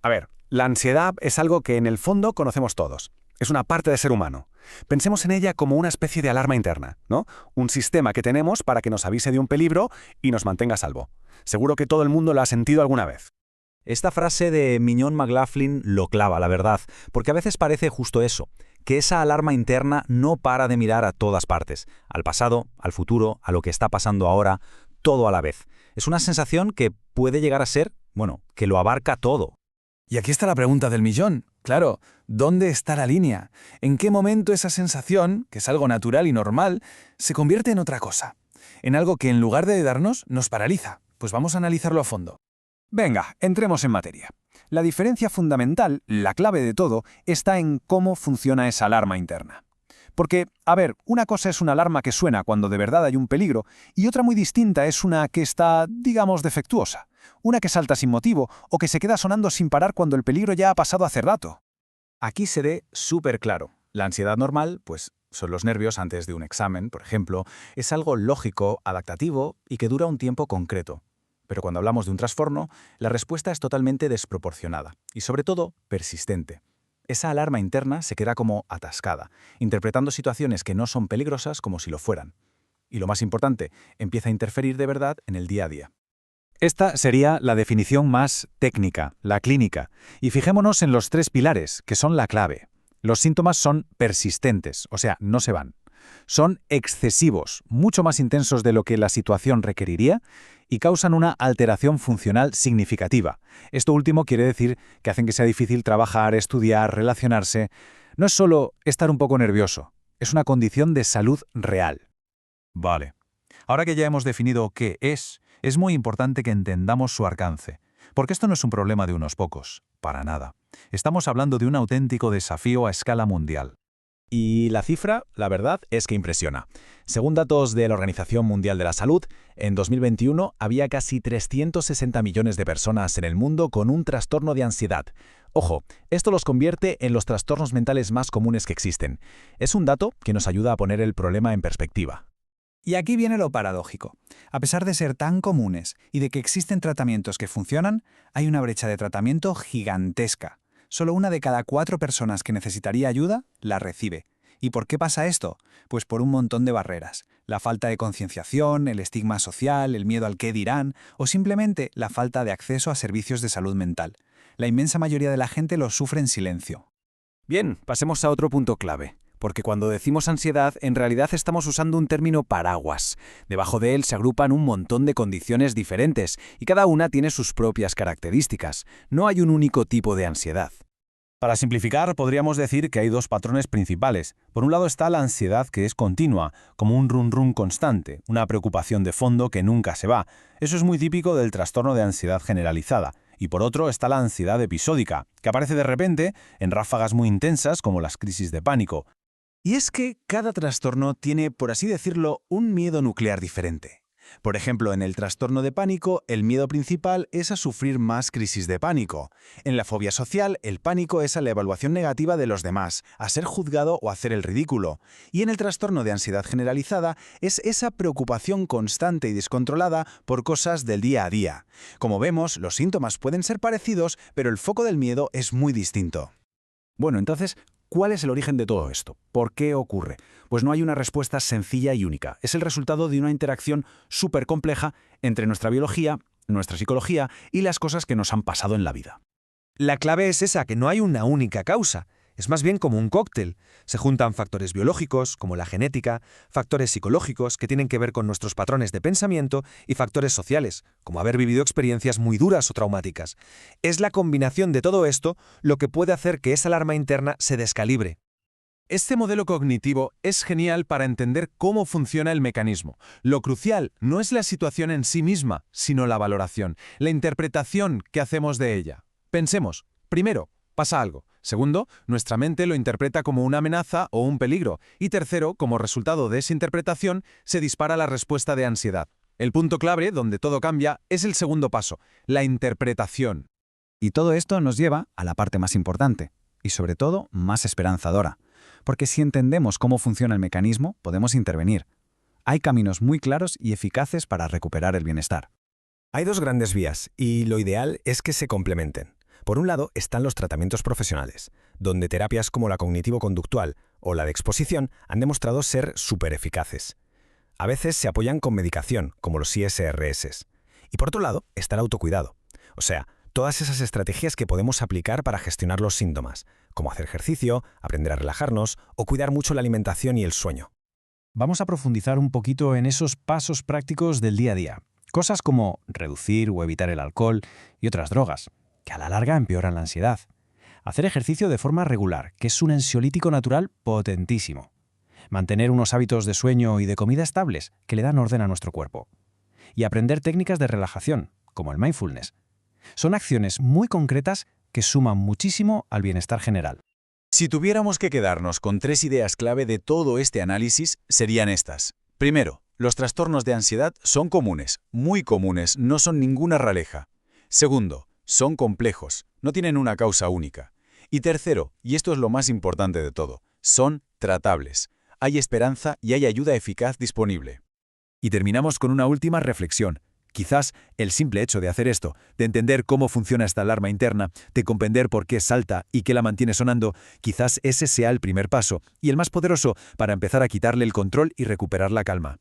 A ver, la ansiedad es algo que en el fondo conocemos todos. Es una parte del ser humano. Pensemos en ella como una especie de alarma interna, ¿no? Un sistema que tenemos para que nos avise de un peligro y nos mantenga a salvo. Seguro que todo el mundo lo ha sentido alguna vez. Esta frase de Mignon McLaughlin lo clava, la verdad, porque a veces parece justo eso, que esa alarma interna no para de mirar a todas partes, al pasado, al futuro, a lo que está pasando ahora, todo a la vez. Es una sensación que puede llegar a ser, que lo abarca todo. Y aquí está la pregunta del millón. Claro, ¿dónde está la línea? ¿En qué momento esa sensación, que es algo natural y normal, se convierte en otra cosa? En algo que en lugar de ayudarnos, nos paraliza. Pues vamos a analizarlo a fondo. Venga, entremos en materia. La diferencia fundamental, la clave de todo, está en cómo funciona esa alarma interna. Porque, a ver, una cosa es una alarma que suena cuando de verdad hay un peligro y otra muy distinta es una que está, digamos, defectuosa. Una que salta sin motivo o que se queda sonando sin parar cuando el peligro ya ha pasado hace rato. Aquí se ve súper claro. La ansiedad normal, pues, son los nervios antes de un examen, por ejemplo, es algo lógico, adaptativo y que dura un tiempo concreto. Pero cuando hablamos de un trastorno, la respuesta es totalmente desproporcionada y, sobre todo, persistente. Esa alarma interna se queda como atascada, interpretando situaciones que no son peligrosas como si lo fueran. Y lo más importante, empieza a interferir de verdad en el día a día. Esta sería la definición más técnica, la clínica. Y fijémonos en los 3 pilares, que son la clave. Los síntomas son persistentes, o sea, no se van. Son excesivos, mucho más intensos de lo que la situación requeriría, y causan una alteración funcional significativa. Esto último quiere decir que hacen que sea difícil trabajar, estudiar, relacionarse. No es solo estar un poco nervioso, es una condición de salud real. Vale. Ahora que ya hemos definido qué es muy importante que entendamos su alcance. Porque esto no es un problema de unos pocos, para nada. Estamos hablando de un auténtico desafío a escala mundial. Y la cifra, la verdad, es que impresiona. Según datos de la Organización Mundial de la Salud, en 2021 había casi 360 millones de personas en el mundo con un trastorno de ansiedad. Ojo, esto los convierte en los trastornos mentales más comunes que existen. Es un dato que nos ayuda a poner el problema en perspectiva. Y aquí viene lo paradójico. A pesar de ser tan comunes y de que existen tratamientos que funcionan, hay una brecha de tratamiento gigantesca. Solo 1 de cada 4 personas que necesitaría ayuda la recibe. ¿Y por qué pasa esto? Pues por un montón de barreras. La falta de concienciación, el estigma social, el miedo al qué dirán o simplemente la falta de acceso a servicios de salud mental. La inmensa mayoría de la gente lo sufre en silencio. Bien, pasemos a otro punto clave. Porque cuando decimos ansiedad, en realidad estamos usando un término paraguas. Debajo de él se agrupan un montón de condiciones diferentes y cada una tiene sus propias características. No hay un único tipo de ansiedad. Para simplificar, podríamos decir que hay 2 patrones principales. Por un lado está la ansiedad, que es continua, como un run-run constante, una preocupación de fondo que nunca se va. Eso es muy típico del trastorno de ansiedad generalizada. Y por otro está la ansiedad episódica, que aparece de repente en ráfagas muy intensas como las crisis de pánico. Y es que cada trastorno tiene, por así decirlo, un miedo nuclear diferente. Por ejemplo, en el trastorno de pánico, el miedo principal es a sufrir más crisis de pánico. En la fobia social, el pánico es a la evaluación negativa de los demás, a ser juzgado o hacer el ridículo. Y en el trastorno de ansiedad generalizada, es esa preocupación constante y descontrolada por cosas del día a día. Como vemos, los síntomas pueden ser parecidos, pero el foco del miedo es muy distinto. Bueno, entonces, ¿cuál es el origen de todo esto? ¿Por qué ocurre? Pues no hay una respuesta sencilla y única. Es el resultado de una interacción súper compleja entre nuestra biología, nuestra psicología y las cosas que nos han pasado en la vida. La clave es esa, que no hay una única causa. Es más bien como un cóctel. Se juntan factores biológicos, como la genética, factores psicológicos, que tienen que ver con nuestros patrones de pensamiento, y factores sociales, como haber vivido experiencias muy duras o traumáticas. Es la combinación de todo esto lo que puede hacer que esa alarma interna se descalibre. Este modelo cognitivo es genial para entender cómo funciona el mecanismo. Lo crucial no es la situación en sí misma, sino la valoración, la interpretación que hacemos de ella. Pensemos, primero, pasa algo. Segundo, nuestra mente lo interpreta como una amenaza o un peligro. Y tercero, como resultado de esa interpretación, se dispara la respuesta de ansiedad. El punto clave, donde todo cambia, es el segundo paso, la interpretación. Y todo esto nos lleva a la parte más importante, y sobre todo más esperanzadora. Porque si entendemos cómo funciona el mecanismo, podemos intervenir. Hay caminos muy claros y eficaces para recuperar el bienestar. Hay 2 grandes vías, y lo ideal es que se complementen. Por un lado están los tratamientos profesionales, donde terapias como la cognitivo-conductual o la de exposición han demostrado ser súper eficaces. A veces se apoyan con medicación, como los ISRS. Y por otro lado está el autocuidado, o sea, todas esas estrategias que podemos aplicar para gestionar los síntomas, como hacer ejercicio, aprender a relajarnos o cuidar mucho la alimentación y el sueño. Vamos a profundizar un poquito en esos pasos prácticos del día a día. Cosas como reducir o evitar el alcohol y otras drogas, que a la larga empeoran la ansiedad. Hacer ejercicio de forma regular, que es un ansiolítico natural potentísimo. Mantener unos hábitos de sueño y de comida estables, que le dan orden a nuestro cuerpo. Y aprender técnicas de relajación, como el mindfulness. Son acciones muy concretas que suman muchísimo al bienestar general. Si tuviéramos que quedarnos con 3 ideas clave de todo este análisis, serían estas. Primero, los trastornos de ansiedad son comunes, muy comunes, no son ninguna rareza. Segundo, son complejos, no tienen una causa única. Y tercero, y esto es lo más importante de todo, son tratables. Hay esperanza y hay ayuda eficaz disponible. Y terminamos con una última reflexión. Quizás el simple hecho de hacer esto, de entender cómo funciona esta alarma interna, de comprender por qué salta y qué la mantiene sonando, quizás ese sea el primer paso y el más poderoso para empezar a quitarle el control y recuperar la calma.